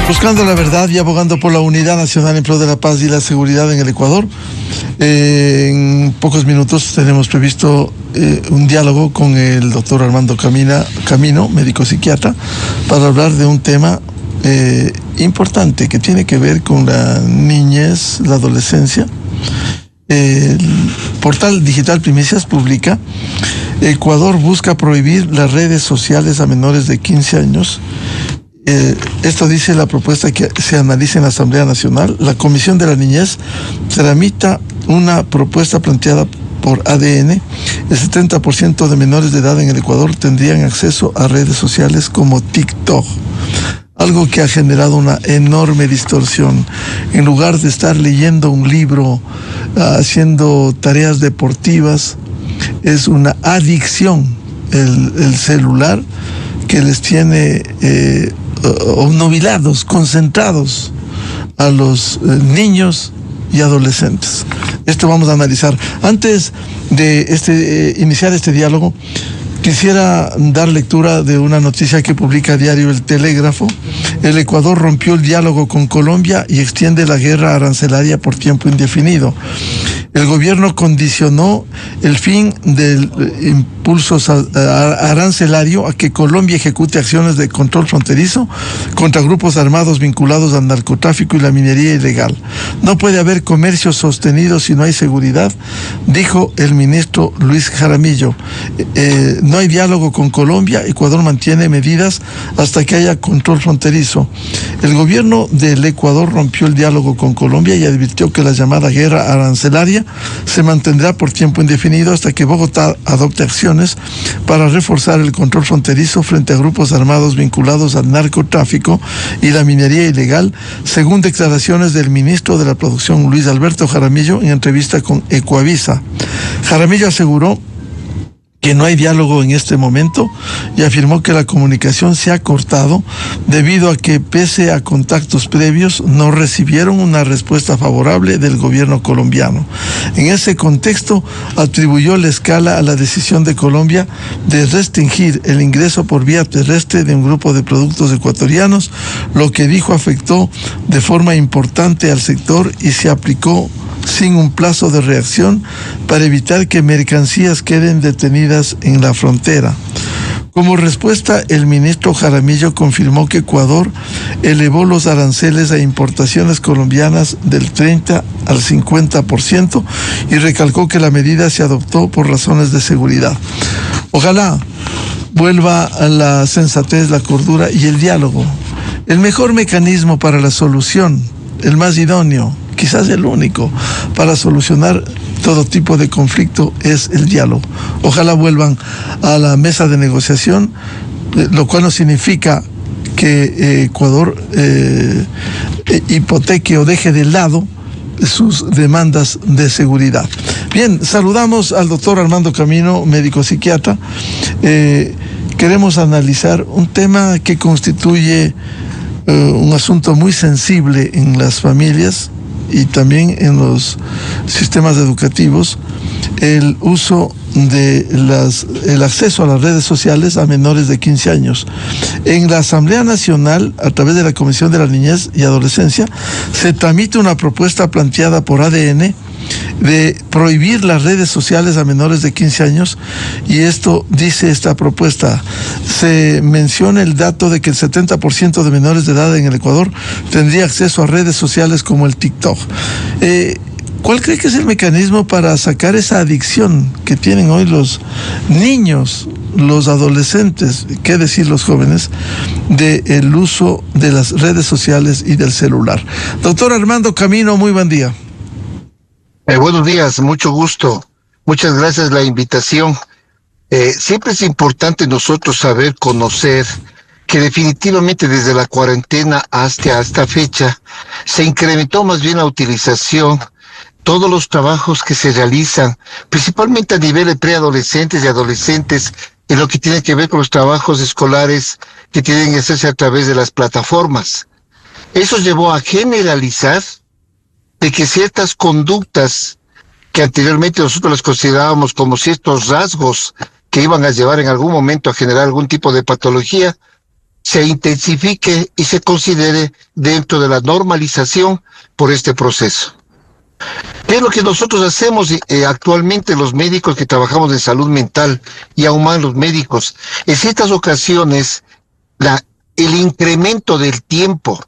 Buscando la verdad y abogando por la unidad nacional en pro de la paz y la seguridad en el Ecuador. En pocos minutos tenemos previsto un diálogo con el doctor Armando Camino, médico psiquiatra, para hablar de un tema importante que tiene que ver con la niñez, la adolescencia. El portal digital Primicias publica: Ecuador busca prohibir las redes sociales a menores de 15 años. Esto dice la propuesta que se analiza en la Asamblea Nacional. La Comisión de la Niñez tramita una propuesta planteada por ADN. El 70% de menores de edad en el Ecuador tendrían acceso a redes sociales como TikTok, algo que ha generado una enorme distorsión. En lugar de estar leyendo un libro, haciendo tareas deportivas, es una adicción el celular que les tiene obnubilados, concentrados a los niños y adolescentes. Esto vamos a analizar. Antes de iniciar este diálogo, quisiera dar lectura de una noticia que publica diario El Telégrafo. El Ecuador rompió el diálogo con Colombia y extiende la guerra arancelaria por tiempo indefinido. El gobierno condicionó el fin del impulso arancelario a que Colombia ejecute acciones de control fronterizo contra grupos armados vinculados al narcotráfico y la minería ilegal. No puede haber comercio sostenido si no hay seguridad, dijo el ministro Luis Jaramillo. No hay diálogo con Colombia. Ecuador mantiene medidas hasta que haya control fronterizo. El gobierno del Ecuador rompió el diálogo con Colombia y advirtió que la llamada guerra arancelaria se mantendrá por tiempo indefinido hasta que Bogotá adopte acciones para reforzar el control fronterizo frente a grupos armados vinculados al narcotráfico y la minería ilegal, según declaraciones del ministro de la Producción, Luis Alberto Jaramillo, en entrevista con Ecuavisa. Jaramillo aseguró que no hay diálogo en este momento y afirmó que la comunicación se ha cortado debido a que, pese a contactos previos, no recibieron una respuesta favorable del gobierno colombiano. En ese contexto, atribuyó la escala a la decisión de Colombia de restringir el ingreso por vía terrestre de un grupo de productos ecuatorianos, lo que dijo afectó de forma importante al sector y se aplicó sin un plazo de reacción para evitar que mercancías queden detenidas en la frontera. Como respuesta, el ministro Jaramillo confirmó que Ecuador elevó los aranceles a importaciones colombianas del 30 al 50% y recalcó que la medida se adoptó por razones de seguridad. Ojalá vuelva a la sensatez, la cordura y el diálogo. El mejor mecanismo para la solución, el más idóneo, quizás el único, para solucionar todo tipo de conflicto es el diálogo. Ojalá vuelvan a la mesa de negociación, lo cual no significa que Ecuador hipoteque o deje de lado sus demandas de seguridad. Bien, saludamos al doctor Armando Camino, médico psiquiatra. Queremos analizar un tema que constituye un asunto muy sensible en las familias y también en los sistemas educativos: el uso de el acceso a las redes sociales a menores de 15 años. En la Asamblea Nacional, a través de la Comisión de la Niñez y Adolescencia, se tramita una propuesta planteada por ADN de prohibir las redes sociales a menores de 15 años, y esto dice esta propuesta. Se menciona el dato de que el 70% de menores de edad en el Ecuador tendría acceso a redes sociales como el TikTok. ¿Cuál cree que es el mecanismo para sacar esa adicción que tienen hoy los niños, los adolescentes, qué decir los jóvenes, del uso de las redes sociales y del celular? Doctor Armando Camino, muy buen día. Buenos días, mucho gusto. Muchas gracias por la invitación. Siempre es importante nosotros saber, conocer, que definitivamente desde la cuarentena hasta esta fecha se incrementó más bien la utilización, todos los trabajos que se realizan, principalmente a nivel de preadolescentes y adolescentes, en lo que tiene que ver con los trabajos escolares que tienen que hacerse a través de las plataformas. Eso llevó a generalizar de que ciertas conductas que anteriormente nosotros las considerábamos como ciertos rasgos que iban a llevar en algún momento a generar algún tipo de patología, se intensifique y se considere dentro de la normalización por este proceso. ¿Qué es lo que nosotros hacemos actualmente los médicos que trabajamos en salud mental y aún más los médicos? En ciertas ocasiones, el incremento del tiempo,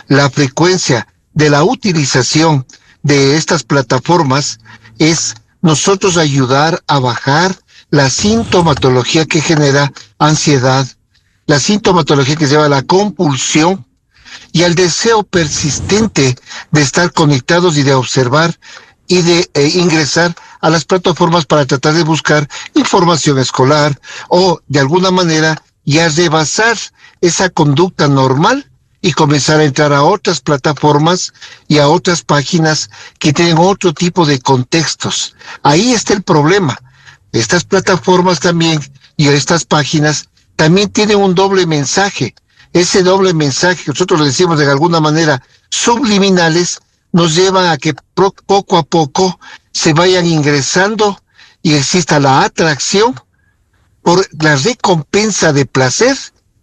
la frecuencia de la utilización de estas plataformas es nosotros ayudar a bajar la sintomatología que genera ansiedad, la sintomatología que lleva a la compulsión y al deseo persistente de estar conectados y de observar y de ingresar a las plataformas para tratar de buscar información escolar o de alguna manera ya rebasar esa conducta normal y comenzar a entrar a otras plataformas y a otras páginas que tienen otro tipo de contextos. Ahí está el problema. Estas plataformas también y estas páginas también tienen un doble mensaje. Ese doble mensaje que nosotros le decimos de alguna manera subliminales nos lleva a que poco a poco se vayan ingresando y exista la atracción por la recompensa de placer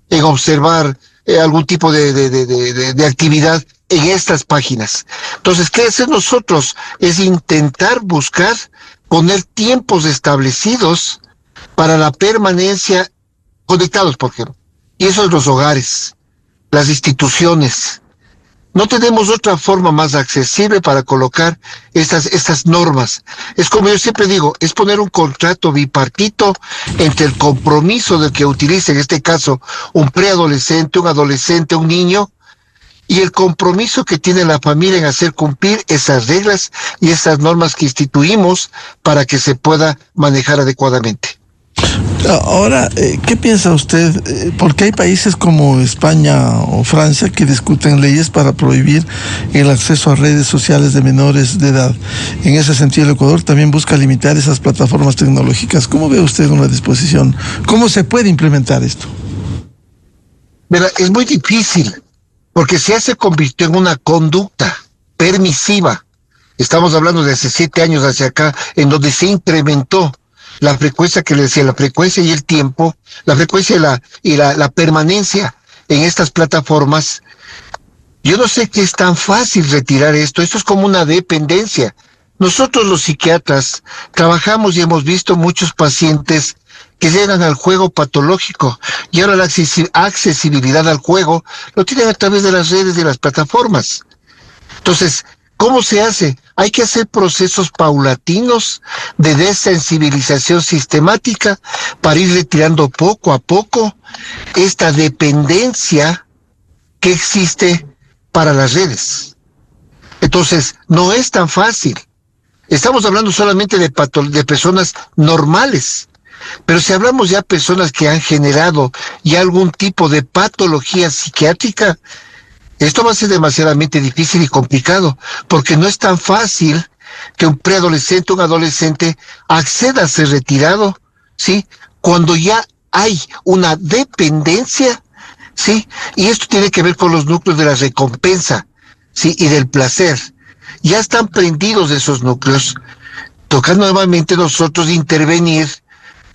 en observar algún tipo de actividad en estas páginas. Entonces, ¿qué hacer nosotros? Es intentar buscar poner tiempos establecidos para la permanencia conectados, por ejemplo. Y eso es los hogares, las instituciones. No tenemos otra forma más accesible para colocar estas normas. Es como yo siempre digo, es poner un contrato bipartito entre el compromiso del que utilice, en este caso, un preadolescente, un adolescente, un niño, y el compromiso que tiene la familia en hacer cumplir esas reglas y esas normas que instituimos para que se pueda manejar adecuadamente. Ahora, ¿qué piensa usted? Porque hay países como España o Francia que discuten leyes para prohibir el acceso a redes sociales de menores de edad. En ese sentido, el Ecuador también busca limitar esas plataformas tecnológicas. ¿Cómo ve usted una disposición? ¿Cómo se puede implementar esto? Mira, es muy difícil, porque ya se convirtió en una conducta permisiva. Estamos hablando de hace 7 años hacia acá, en donde se incrementó la frecuencia que le decía, la frecuencia y el tiempo, la frecuencia y la permanencia en estas plataformas. Yo no sé qué es tan fácil retirar esto. Esto es como una dependencia. Nosotros los psiquiatras trabajamos y hemos visto muchos pacientes que llegan al juego patológico y ahora la accesibilidad al juego lo tienen a través de las redes y las plataformas. Entonces, ¿cómo se hace? Hay que hacer procesos paulatinos de desensibilización sistemática para ir retirando poco a poco esta dependencia que existe para las redes. Entonces, no es tan fácil. Estamos hablando solamente de personas normales, pero si hablamos ya de personas que han generado ya algún tipo de patología psiquiátrica, esto va a ser demasiadamente difícil y complicado, porque no es tan fácil que un preadolescente, un adolescente acceda a ser retirado, ¿sí? Cuando ya hay una dependencia, ¿sí? Y esto tiene que ver con los núcleos de la recompensa, ¿sí? Y del placer. Ya están prendidos esos núcleos. Toca nuevamente nosotros intervenir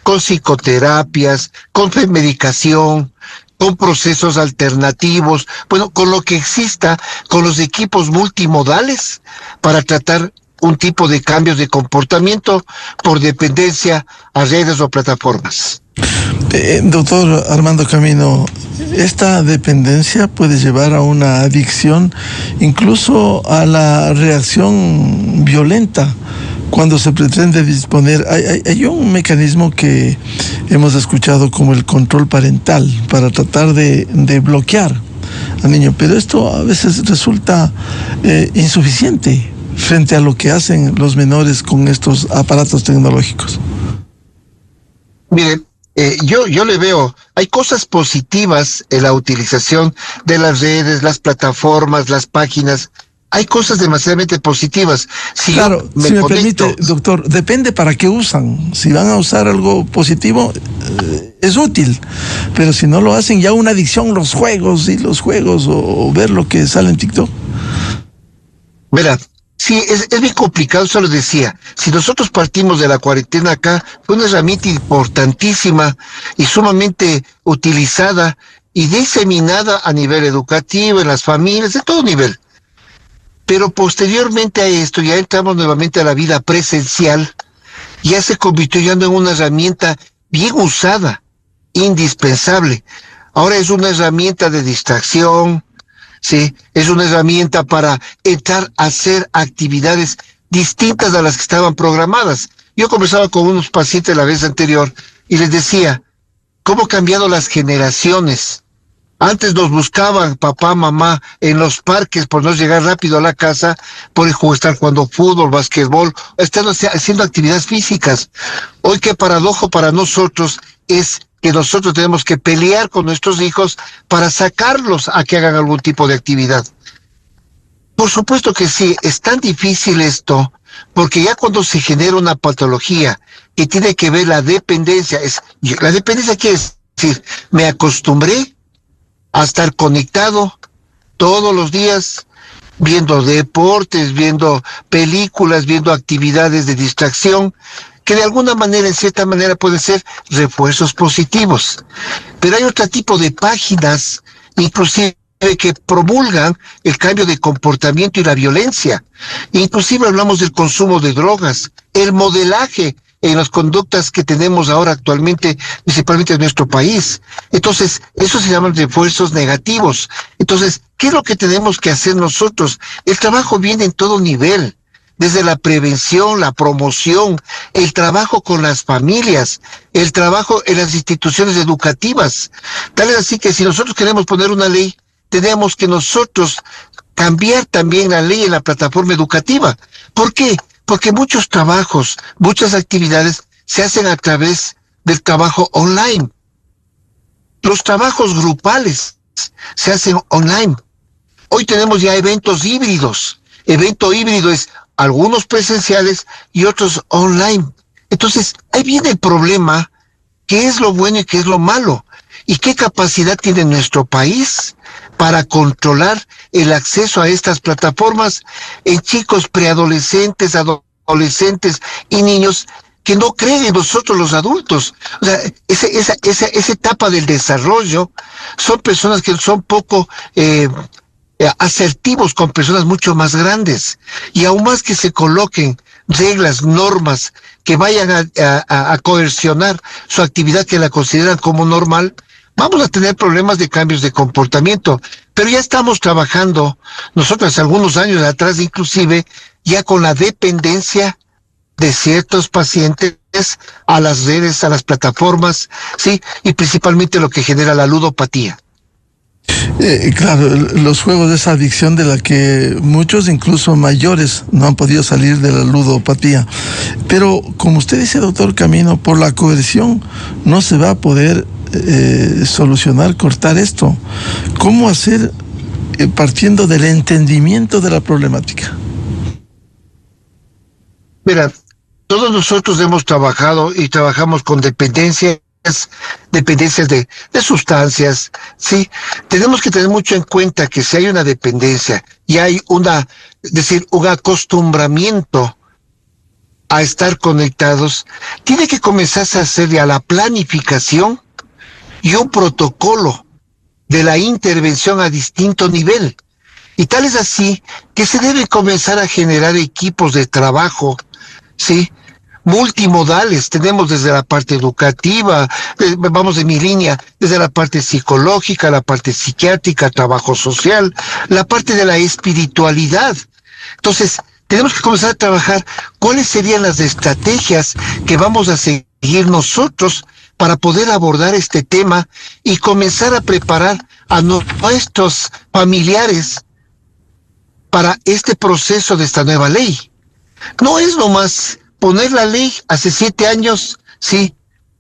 con psicoterapias, con medicación, con procesos alternativos, bueno, con lo que exista, con los equipos multimodales para tratar un tipo de cambios de comportamiento por dependencia a redes o plataformas. Doctor Armando Camino, esta dependencia puede llevar a una adicción, incluso a la reacción violenta cuando se pretende disponer. Hay un mecanismo que hemos escuchado como el control parental para tratar de bloquear al niño, pero esto a veces resulta insuficiente frente a lo que hacen los menores con estos aparatos tecnológicos. Miren, yo le veo, hay cosas positivas en la utilización de las redes, las plataformas, las páginas. Hay cosas demasiadamente positivas. Si claro, si me permite, doctor, depende para qué usan. Si van a usar algo positivo, es útil. Pero si no lo hacen, ya una adicción, los juegos o ver lo que sale en TikTok. Verá, sí, es bien complicado, eso lo decía. Si nosotros partimos de la cuarentena acá, fue una herramienta importantísima y sumamente utilizada y diseminada a nivel educativo, en las familias, de todo nivel. Pero posteriormente a esto, ya entramos nuevamente a la vida presencial, ya se convirtió ya en una herramienta bien usada, indispensable. Ahora es una herramienta de distracción, ¿sí? Es una herramienta para entrar a hacer actividades distintas a las que estaban programadas. Yo conversaba con unos pacientes la vez anterior y les decía, ¿cómo han cambiado las generaciones? Antes nos buscaban papá, mamá en los parques por no llegar rápido a la casa, por estar jugando fútbol, basquetbol, estar haciendo actividades físicas. Hoy qué paradojo para nosotros es que nosotros tenemos que pelear con nuestros hijos para sacarlos a que hagan algún tipo de actividad. Por supuesto que sí, es tan difícil esto, porque ya cuando se genera una patología que tiene que ver la dependencia, la dependencia quiere decir, me acostumbré a estar conectado todos los días, viendo deportes, viendo películas, viendo actividades de distracción, que de alguna manera, en cierta manera, pueden ser refuerzos positivos. Pero hay otro tipo de páginas, inclusive, que promulgan el cambio de comportamiento y la violencia. Inclusive hablamos del consumo de drogas, el modelaje en las conductas que tenemos ahora actualmente, principalmente en nuestro país. Entonces, eso se llaman refuerzos negativos. Entonces, ¿qué es lo que tenemos que hacer nosotros? El trabajo viene en todo nivel, desde la prevención, la promoción, el trabajo con las familias, el trabajo en las instituciones educativas. Tal es así que si nosotros queremos poner una ley, tenemos que nosotros cambiar también la ley en la plataforma educativa. ¿Por qué? Porque muchos trabajos, muchas actividades se hacen a través del trabajo online. Los trabajos grupales se hacen online. Hoy tenemos ya eventos híbridos. Evento híbrido es algunos presenciales y otros online. Entonces, ahí viene el problema, qué es lo bueno y qué es lo malo, y qué capacidad tiene nuestro país para controlar el acceso a estas plataformas en chicos preadolescentes, adolescentes y niños que no creen en nosotros los adultos. O sea, esa etapa del desarrollo son personas que son poco asertivos con personas mucho más grandes, y aún más que se coloquen reglas, normas que vayan a coercionar su actividad que la consideran como normal, vamos a tener problemas de cambios de comportamiento. Pero ya estamos trabajando, nosotros algunos años atrás inclusive, ya con la dependencia de ciertos pacientes a las redes, a las plataformas, ¿sí? Y principalmente lo que genera la ludopatía. Claro, los juegos de esa adicción de la que muchos, incluso mayores, no han podido salir de la ludopatía. Pero, como usted dice, doctor Camino, por la coerción no se va a poder solucionar, cortar esto. ¿Cómo hacer partiendo del entendimiento de la problemática? Mira, todos nosotros hemos trabajado y trabajamos con dependencias de sustancias, ¿sí? Tenemos que tener mucho en cuenta que si hay una dependencia y hay un acostumbramiento a estar conectados, tiene que comenzarse a hacer ya la planificación y un protocolo de la intervención a distinto nivel. Y tal es así que se debe comenzar a generar equipos de trabajo, ¿sí? Multimodales. Tenemos desde la parte educativa, vamos de mi línea, desde la parte psicológica, la parte psiquiátrica, trabajo social, la parte de la espiritualidad. Entonces, tenemos que comenzar a trabajar cuáles serían las estrategias que vamos a seguir nosotros para poder abordar este tema y comenzar a preparar a nuestros familiares para este proceso de esta nueva ley. No es nomás poner la ley hace 7 años, sí,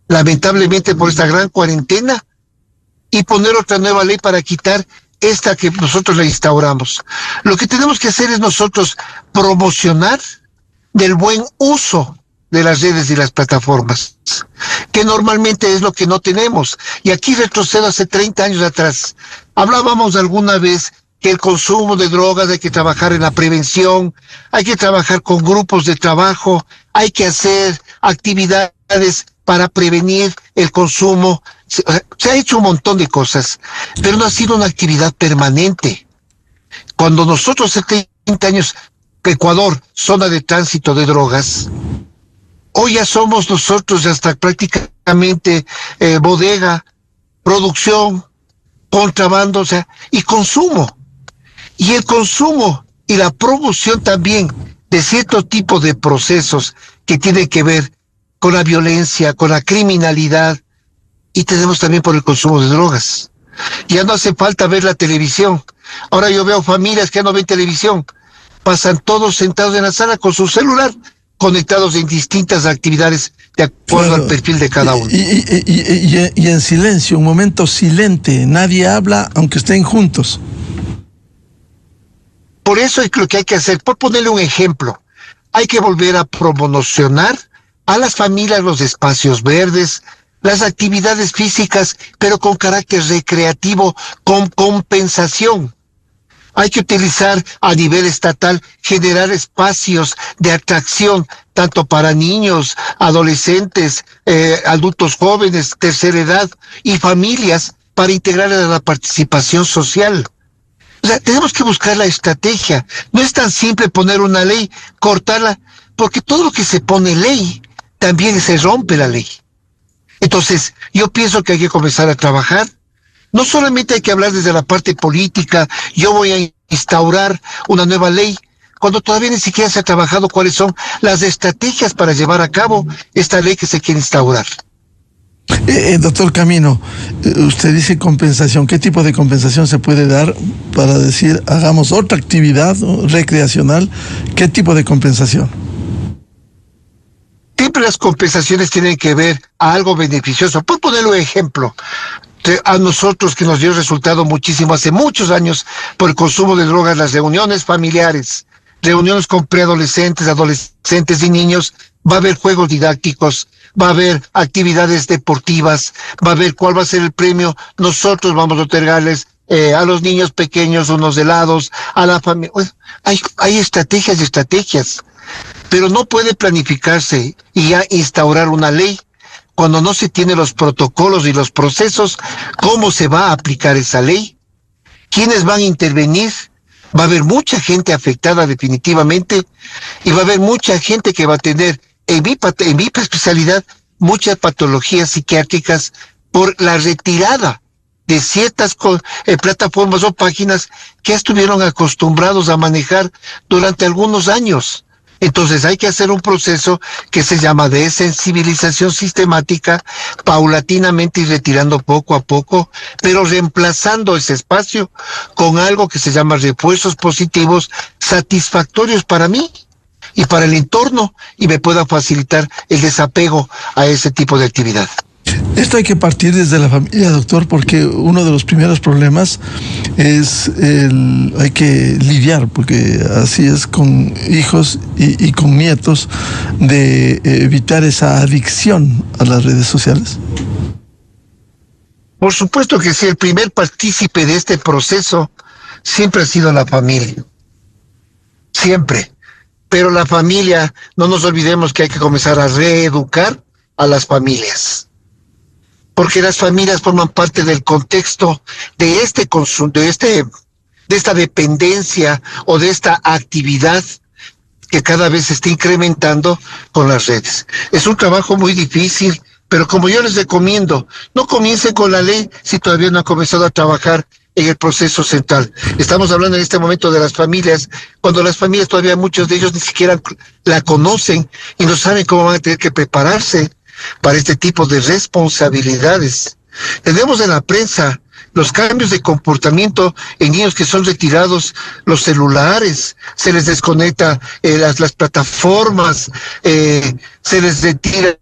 lamentablemente por esta gran cuarentena, y poner otra nueva ley para quitar esta que nosotros le instauramos. Lo que tenemos que hacer es nosotros promocionar del buen uso de las redes y las plataformas, que normalmente es lo que no tenemos. Y aquí retrocedo hace 30 años atrás. Hablábamos alguna vez que el consumo de drogas hay que trabajar en la prevención, hay que trabajar con grupos de trabajo, hay que hacer actividades para prevenir el consumo, Se ha hecho un montón de cosas, pero no ha sido una actividad permanente. Cuando nosotros hace 30 años, Ecuador, zona de tránsito de drogas, hoy ya somos nosotros hasta prácticamente bodega, producción, contrabando, o sea, y consumo. Y el consumo y la promoción también de cierto tipo de procesos que tienen que ver con la violencia, con la criminalidad, y tenemos también por el consumo de drogas. Ya no hace falta ver la televisión. Ahora yo veo familias que no ven televisión, pasan todos sentados en la sala con su celular, conectados en distintas actividades de acuerdo al perfil de cada uno. Y en silencio, un momento silente, nadie habla aunque estén juntos. Por eso es lo que hay que hacer, por ponerle un ejemplo, hay que volver a promocionar a las familias los espacios verdes, las actividades físicas, pero con carácter recreativo, con compensación. Hay que utilizar a nivel estatal, generar espacios de atracción, tanto para niños, adolescentes, adultos jóvenes, tercera edad y familias, para integrar a la participación social. O sea, tenemos que buscar la estrategia. No es tan simple poner una ley, cortarla, porque todo lo que se pone ley, también se rompe la ley. Entonces, yo pienso que hay que comenzar a trabajar. No solamente hay que hablar desde la parte política, yo voy a instaurar una nueva ley, cuando todavía ni siquiera se ha trabajado cuáles son las estrategias para llevar a cabo esta ley que se quiere instaurar. Doctor Camino, usted dice compensación. ¿Qué tipo de compensación se puede dar para decir, hagamos otra actividad recreacional? ¿Qué tipo de compensación? Siempre las compensaciones tienen que ver a algo beneficioso. Por ponerle un ejemplo, a nosotros que nos dio resultado muchísimo hace muchos años por el consumo de drogas, las reuniones familiares, reuniones con preadolescentes, adolescentes y niños, va a haber juegos didácticos, va a haber actividades deportivas, va a haber cuál va a ser el premio. Nosotros vamos a otorgarles a los niños pequeños unos helados, a la familia. Bueno, hay estrategias y estrategias, pero no puede planificarse y ya instaurar una ley cuando no se tienen los protocolos y los procesos. ¿Cómo se va a aplicar esa ley? ¿Quiénes van a intervenir? Va a haber mucha gente afectada definitivamente y va a haber mucha gente que va a tener, en mi especialidad, muchas patologías psiquiátricas por la retirada de ciertas plataformas o páginas que estuvieron acostumbrados a manejar durante algunos años. Entonces hay que hacer un proceso que se llama de sensibilización sistemática, paulatinamente y retirando poco a poco, pero reemplazando ese espacio con algo que se llama refuerzos positivos satisfactorios para mí y para el entorno, y me pueda facilitar el desapego a ese tipo de actividad. Esto hay que partir desde la familia, doctor, porque uno de los primeros problemas es hay que lidiar, porque así es con hijos y con nietos, de evitar esa adicción a las redes sociales. Por supuesto que sí, el primer partícipe de este proceso siempre ha sido la familia. Siempre. Pero la familia, no nos olvidemos que hay que comenzar a reeducar a las familias. Porque las familias forman parte del contexto de este consumo, de esta dependencia o de esta actividad que cada vez se está incrementando con las redes. Es un trabajo muy difícil, pero como yo les recomiendo, no comiencen con la ley si todavía no han comenzado a trabajar en el proceso central. Estamos hablando en este momento de las familias, cuando las familias todavía muchos de ellos ni siquiera la conocen y no saben cómo van a tener que prepararse para este tipo de responsabilidades. Tenemos en la prensa los cambios de comportamiento en niños que son retirados los celulares, se les desconecta las plataformas, se les retira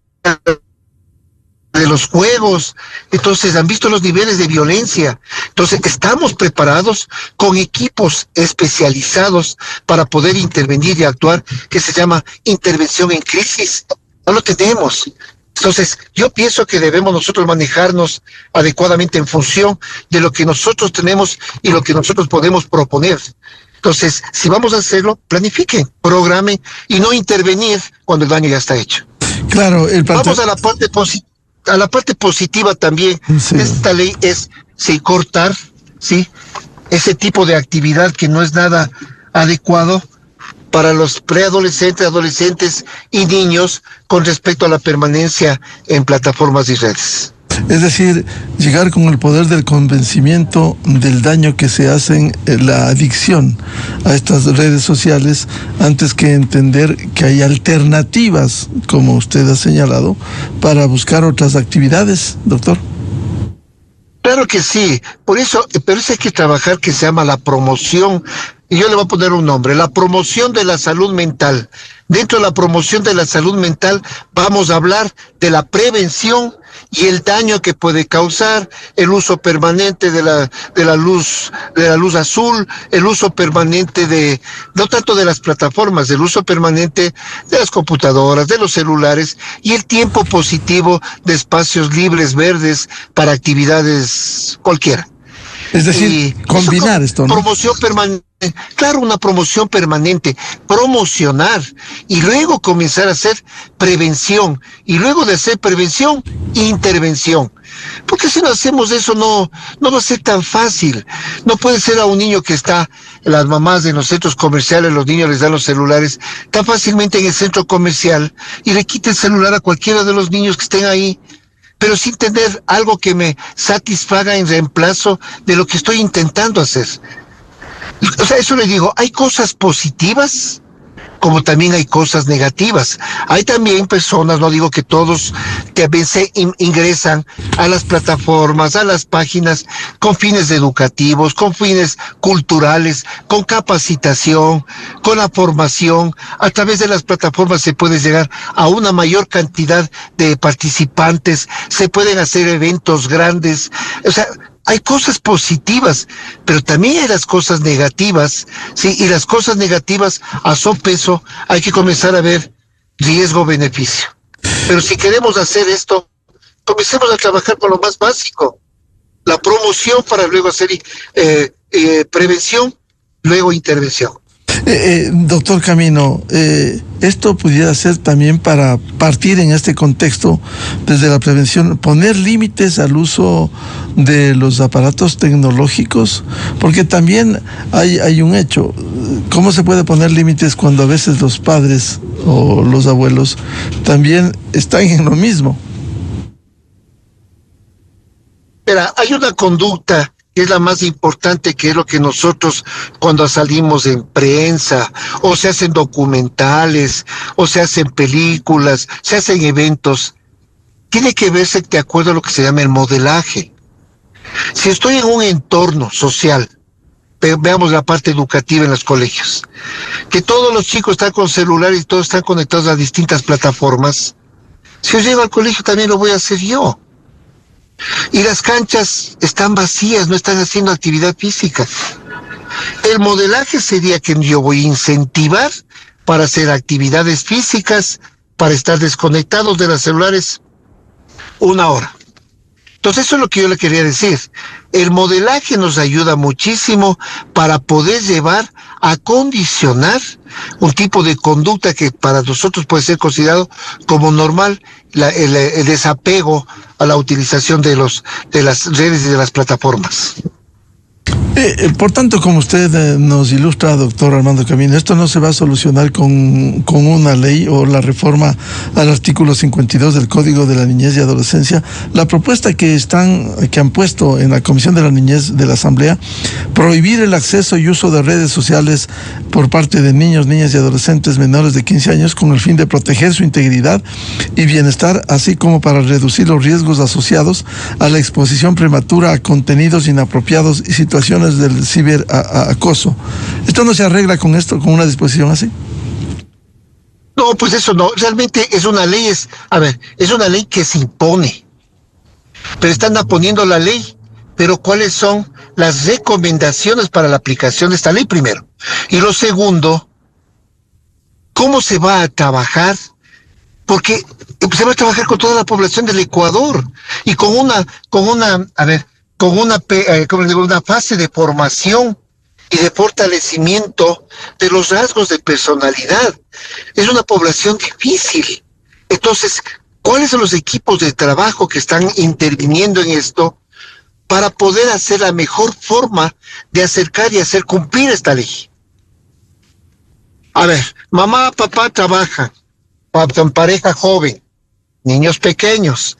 de los juegos. Entonces han visto los niveles de violencia. Entonces estamos preparados con equipos especializados para poder intervenir y actuar, que se llama intervención en crisis. No lo tenemos. Entonces, yo pienso que debemos nosotros manejarnos adecuadamente en función de lo que nosotros tenemos y lo que nosotros podemos proponer. Entonces, si vamos a hacerlo, planifiquen, programen y no intervenir cuando el daño ya está hecho. Claro, vamos a la parte positiva. a la parte positiva también, Sí. esta ley es, sí, cortar, sí, ese tipo de actividad que no es nada adecuado para los preadolescentes, adolescentes y niños con respecto a la permanencia en plataformas y redes. Es decir, llegar con el poder del convencimiento del daño que se hace en la adicción a estas redes sociales, antes que entender que hay alternativas, como usted ha señalado, para buscar otras actividades, doctor. Claro que sí, pero eso hay que trabajar, que se llama la promoción, y yo le voy a poner un nombre, la promoción de la salud mental. Dentro de la promoción de la salud mental vamos a hablar de la prevención y el daño que puede causar el uso permanente de la luz azul, el uso permanente no tanto de las plataformas, del uso permanente de las computadoras, de los celulares, y el tiempo positivo de espacios libres, verdes, para actividades cualquiera. Es decir, combinar esto, ¿no? Promoción permanente. Claro, una promoción permanente, promocionar y luego comenzar a hacer prevención, y luego de hacer prevención, intervención. Porque si no hacemos eso no va a ser tan fácil. No puede ser a un niño que está, las mamás de los centros comerciales, los niños les dan los celulares tan fácilmente en el centro comercial y le quita el celular a cualquiera de los niños que estén ahí, pero sin tener algo que me satisfaga en reemplazo de lo que estoy intentando hacer. O sea, eso le digo, hay cosas positivas como también hay cosas negativas. Hay también personas, no digo que todos, que a veces ingresan a las plataformas, a las páginas con fines educativos, con fines culturales, con capacitación, con la formación. A través de las plataformas se puede llegar a una mayor cantidad de participantes, se pueden hacer eventos grandes. O sea, hay cosas positivas, pero también hay las cosas negativas, ¿sí? Y las cosas negativas a sopeso hay que comenzar a ver riesgo-beneficio. Pero si queremos hacer esto, comencemos a trabajar con lo más básico, la promoción, para luego hacer prevención, luego intervención. Doctor Camino, esto pudiera ser también, para partir en este contexto desde la prevención, poner límites al uso de los aparatos tecnológicos, porque también hay un hecho. ¿Cómo se puede poner límites cuando a veces los padres o los abuelos también están en lo mismo? Pero hay una conducta que es la más importante, que es lo que nosotros, cuando salimos en prensa, o se hacen documentales, o se hacen películas, se hacen eventos, tiene que verse de acuerdo a lo que se llama el modelaje. Si estoy en un entorno social, veamos la parte educativa en los colegios, que todos los chicos están con celulares y todos están conectados a distintas plataformas, si yo llego al colegio también lo voy a hacer yo. Y las canchas están vacías, no están haciendo actividad física. El modelaje sería que yo voy a incentivar para hacer actividades físicas, para estar desconectados de los celulares 1 hora. Entonces eso es lo que yo le quería decir. El modelaje nos ayuda muchísimo para poder llevar a condicionar un tipo de conducta que para nosotros puede ser considerado como normal, el desapego a la utilización de las redes y de las plataformas. Por tanto, como usted nos ilustra, doctor Armando Camino, esto no se va a solucionar con una ley o la reforma al artículo 52 del Código de la Niñez y Adolescencia. La propuesta que han puesto en la Comisión de la Niñez de la Asamblea, prohibir el acceso y uso de redes sociales por parte de niños, niñas y adolescentes menores de 15 años con el fin de proteger su integridad y bienestar, así como para reducir los riesgos asociados a la exposición prematura a contenidos inapropiados y situaciones del ciberacoso. ¿Esto no se arregla con esto, con una disposición así? No, pues eso no, realmente es una ley, es una ley que se impone, pero están poniendo la ley, pero ¿cuáles son las recomendaciones para la aplicación de esta ley primero? Y lo segundo, ¿cómo se va a trabajar? Porque se va a trabajar con toda la población del Ecuador y con una fase de formación y de fortalecimiento de los rasgos de personalidad. Es una población difícil. Entonces, ¿Cuáles son los equipos de trabajo que están interviniendo en esto para poder hacer la mejor forma de acercar y hacer cumplir esta ley? A ver, mamá, papá trabajan, pareja joven, niños pequeños,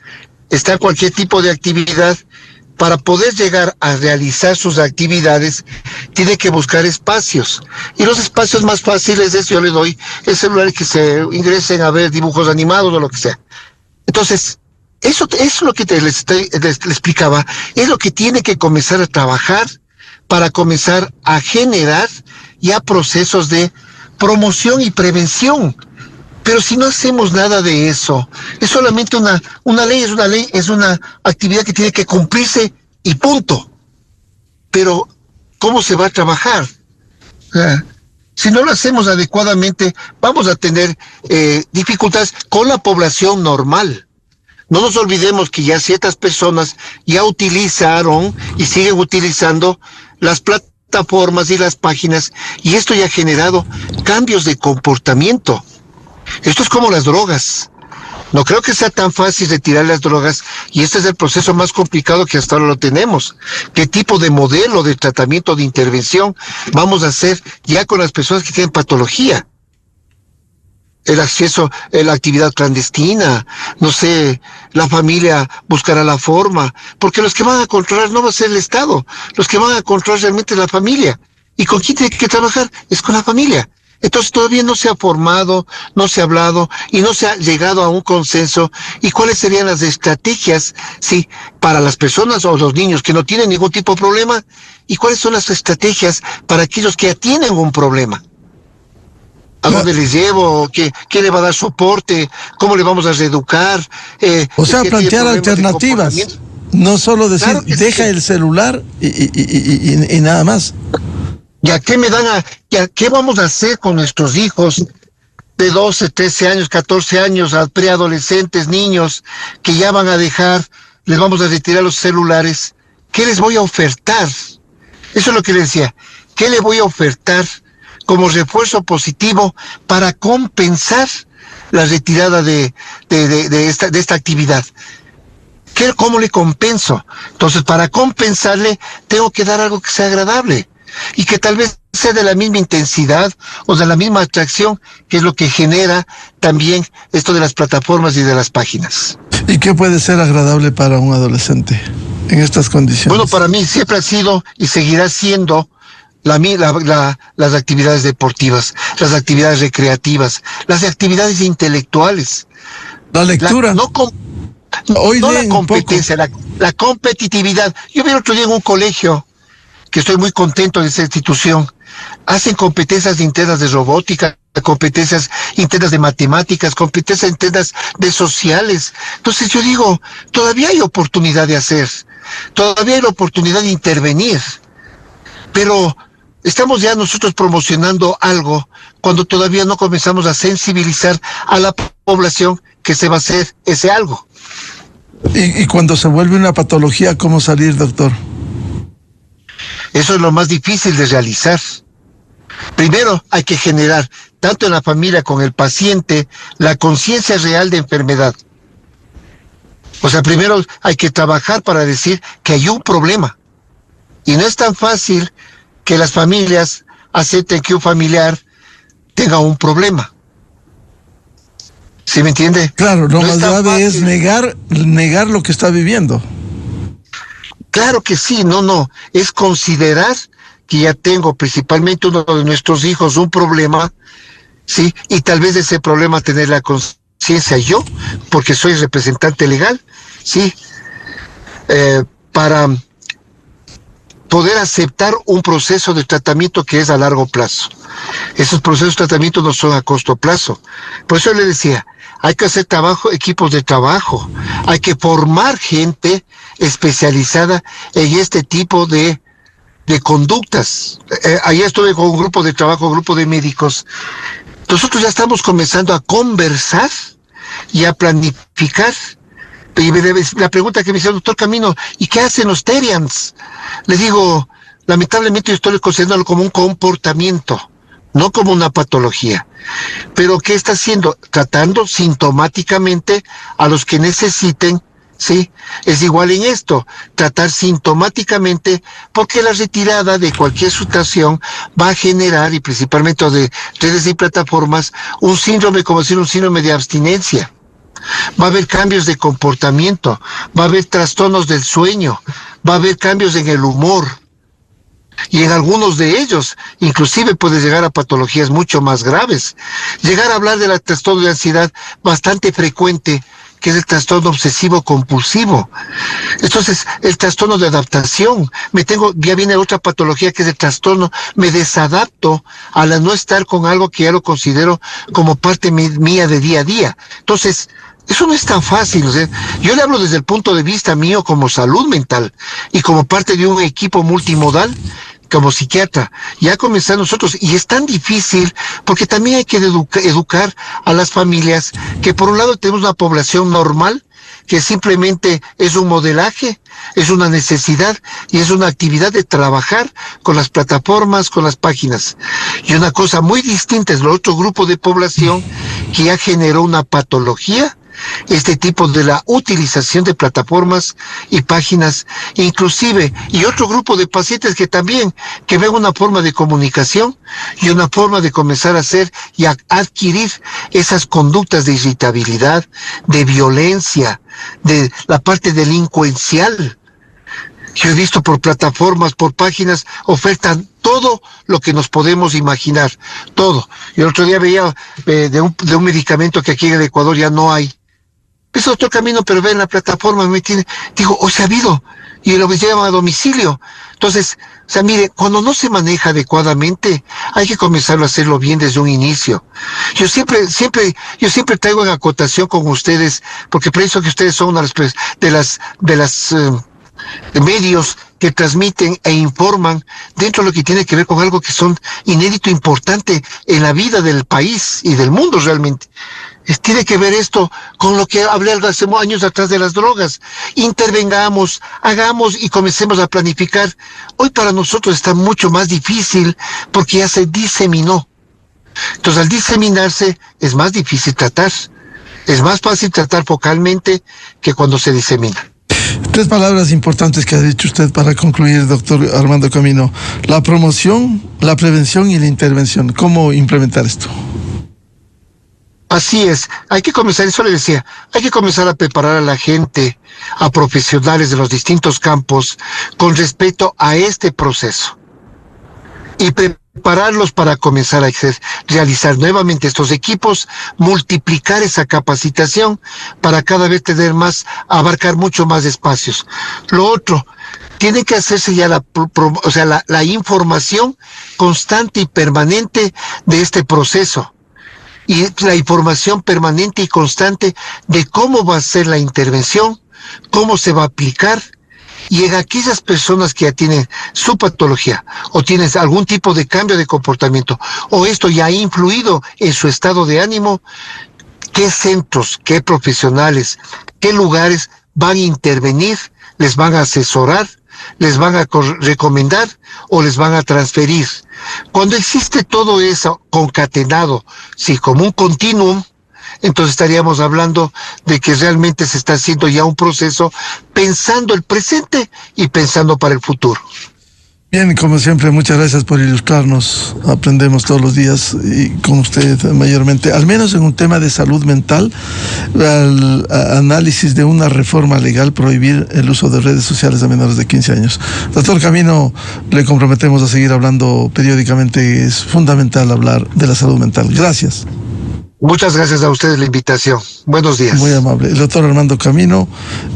está cualquier tipo de actividad. Para poder llegar a realizar sus actividades, tiene que buscar espacios. Y los espacios más fáciles es, yo le doy el celular, que se ingresen a ver dibujos animados o lo que sea. Entonces, eso es lo que les explicaba, es lo que tiene que comenzar a trabajar para comenzar a generar ya procesos de promoción y prevención. Pero si no hacemos nada de eso, es solamente una ley, es una actividad que tiene que cumplirse y punto. Pero, ¿cómo se va a trabajar? Si no lo hacemos adecuadamente, vamos a tener dificultades con la población normal. No nos olvidemos que ya ciertas personas ya utilizaron y siguen utilizando las plataformas y las páginas, y esto ya ha generado cambios de comportamiento. Esto es como las drogas. No creo que sea tan fácil retirar las drogas, y este es el proceso más complicado que hasta ahora lo tenemos. ¿Qué tipo de modelo de tratamiento, de intervención vamos a hacer ya con las personas que tienen patología? El acceso, la actividad clandestina, no sé, la familia buscará la forma, porque los que van a controlar no va a ser el Estado, los que van a controlar realmente es la familia. ¿Y con quién tiene que trabajar? Es con la familia. Entonces todavía no se ha formado, no se ha hablado y no se ha llegado a un consenso. ¿Y cuáles serían las estrategias, sí, para las personas o los niños que no tienen ningún tipo de problema? ¿Y cuáles son las estrategias para aquellos que ya tienen un problema? ¿A dónde les llevo? ¿Qué le va a dar soporte? ¿Cómo le vamos a reeducar? O sea, plantear alternativas. No solo decir, claro deja el celular y nada más. ¿Ya qué vamos a hacer con nuestros hijos de 12, 13 años, 14 años, preadolescentes, niños, que ya van a dejar, les vamos a retirar los celulares? ¿Qué les voy a ofertar? Eso es lo que les decía. ¿Qué le voy a ofertar como refuerzo positivo para compensar la retirada de esta actividad? ¿Cómo le compenso? Entonces, para compensarle, tengo que dar algo que sea agradable y que tal vez sea de la misma intensidad o de la misma atracción, que es lo que genera también esto de las plataformas y de las páginas. ¿Y qué puede ser agradable para un adolescente en estas condiciones? Bueno, para mí siempre ha sido y seguirá siendo las actividades deportivas, las actividades recreativas, las actividades intelectuales. La lectura. No la competencia, la competitividad. Yo vi el otro día en un colegio, que estoy muy contento de esa institución, hacen competencias internas de robótica, competencias internas de matemáticas, competencias internas de sociales. Entonces yo digo, todavía hay oportunidad de hacer, todavía hay la oportunidad de intervenir, pero estamos ya nosotros promocionando algo cuando todavía no comenzamos a sensibilizar a la población que se va a hacer ese algo. Y cuando se vuelve una patología, ¿cómo salir, doctor? Eso es lo más difícil de realizar. Primero hay que generar, tanto en la familia con el paciente, la conciencia real de enfermedad. O sea, primero hay que trabajar para decir que hay un problema. Y no es tan fácil que las familias acepten que un familiar tenga un problema. ¿Sí me entiende? Claro, lo más grave es negar lo que está viviendo. Claro que sí, no, es considerar que ya tengo principalmente uno de nuestros hijos un problema, sí, y tal vez de ese problema tener la conciencia yo, porque soy representante legal, sí, para poder aceptar un proceso de tratamiento que es a largo plazo. Esos procesos de tratamiento no son a corto plazo. Por eso le decía, hay que hacer equipos de trabajo, hay que formar gente especializada en este tipo de conductas. Ayer estuve con un grupo de trabajo, un grupo de médicos. Nosotros ya estamos comenzando a conversar y a planificar. Y la pregunta que me hizo el doctor Camino, ¿y qué hacen los Terians? Les digo, lamentablemente yo estoy considerándolo como un comportamiento, no como una patología. Pero ¿qué está haciendo? Tratando sintomáticamente a los que necesiten. Sí, es igual en esto, tratar sintomáticamente, porque la retirada de cualquier situación va a generar, y principalmente de redes y plataformas, un síndrome, como decir, un síndrome de abstinencia. Va a haber cambios de comportamiento, va a haber trastornos del sueño, va a haber cambios en el humor. Y en algunos de ellos, inclusive puede llegar a patologías mucho más graves. Llegar a hablar del trastorno de ansiedad bastante frecuente, que es el trastorno obsesivo compulsivo. Entonces, el trastorno de adaptación, ya viene otra patología que es el trastorno, me desadapto a la no estar con algo que ya lo considero como parte mía de día a día. Entonces, eso no es tan fácil. O sea, yo le hablo desde el punto de vista mío como salud mental y como parte de un equipo multimodal, como psiquiatra, ya comenzar nosotros, y es tan difícil, porque también hay que educar a las familias, que por un lado tenemos una población normal, que simplemente es un modelaje, es una necesidad, y es una actividad de trabajar con las plataformas, con las páginas. Y una cosa muy distinta es el otro grupo de población, que ya generó una patología, este tipo de la utilización de plataformas y páginas, inclusive, y otro grupo de pacientes que también, que ven una forma de comunicación y una forma de comenzar a hacer y a adquirir esas conductas de irritabilidad, de violencia, de la parte delincuencial. Yo he visto por plataformas, por páginas, ofertan todo lo que nos podemos imaginar, todo. Y el otro día veía de un medicamento que aquí en el Ecuador ya no hay. Es otro camino, pero ve en la plataforma, digo, ha habido, y lo llevan a domicilio. Entonces, o sea, mire, cuando no se maneja adecuadamente, hay que comenzar a hacerlo bien desde un inicio. Yo siempre traigo en acotación con ustedes, porque pienso que ustedes son una de las medios que transmiten e informan dentro de lo que tiene que ver con algo que son inédito, importante en la vida del país y del mundo realmente. Tiene que ver esto con lo que hablé hace años atrás de las drogas. Intervengamos, hagamos y comencemos a planificar. Hoy para nosotros está mucho más difícil porque ya se diseminó. Entonces, al diseminarse es más difícil tratar. Es más fácil tratar focalmente que cuando se disemina. 3 palabras importantes que ha dicho usted para concluir, doctor Armando Camino: la promoción, la prevención y la intervención. ¿Cómo implementar esto? Así es, hay que comenzar, eso le decía, hay que comenzar a preparar a la gente, a profesionales de los distintos campos, con respecto a este proceso. Y prepararlos para comenzar a realizar nuevamente estos equipos, multiplicar esa capacitación para cada vez abarcar mucho más espacios. Lo otro, tiene que hacerse ya la información constante y permanente de este proceso. Y la información permanente y constante de cómo va a ser la intervención, cómo se va a aplicar, y en aquellas personas que ya tienen su patología o tienen algún tipo de cambio de comportamiento, o esto ya ha influido en su estado de ánimo, qué centros, qué profesionales, qué lugares van a intervenir, les van a asesorar, les van a recomendar o les van a transferir. Cuando existe todo eso concatenado, sí, como un continuum, entonces estaríamos hablando de que realmente se está haciendo ya un proceso pensando el presente y pensando para el futuro. Bien, como siempre, muchas gracias por ilustrarnos. Aprendemos todos los días y con usted mayormente, al menos en un tema de salud mental, al análisis de una reforma legal, prohibir el uso de redes sociales a menores de 15 años. Doctor Camino, le comprometemos a seguir hablando periódicamente. Es fundamental hablar de la salud mental. Gracias. Muchas gracias a ustedes la invitación. Buenos días. Muy amable. El doctor Armando Camino,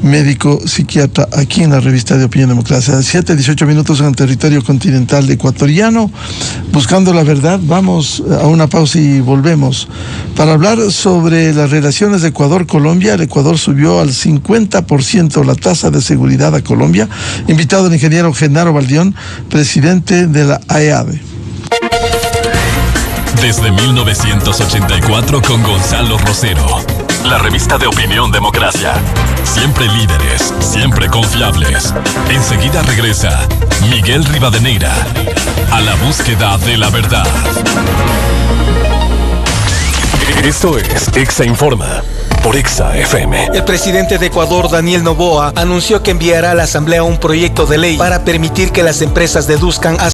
médico psiquiatra, aquí en la revista de Opinión Democracia. 7:18 en el territorio continental ecuatoriano. Buscando la verdad, vamos a una pausa y volvemos para hablar sobre las relaciones de Ecuador-Colombia. El Ecuador subió al 50% la tasa de seguridad a Colombia. Invitado el ingeniero Genaro Baldión, presidente de la AEAVE. Desde 1984 con Gonzalo Rosero. La revista de Opinión Democracia. Siempre líderes, siempre confiables. Enseguida regresa Miguel Rivadeneira. A la búsqueda de la verdad. Esto es Exa Informa por Exa FM. El presidente de Ecuador, Daniel Noboa, anunció que enviará a la Asamblea un proyecto de ley para permitir que las empresas deduzcan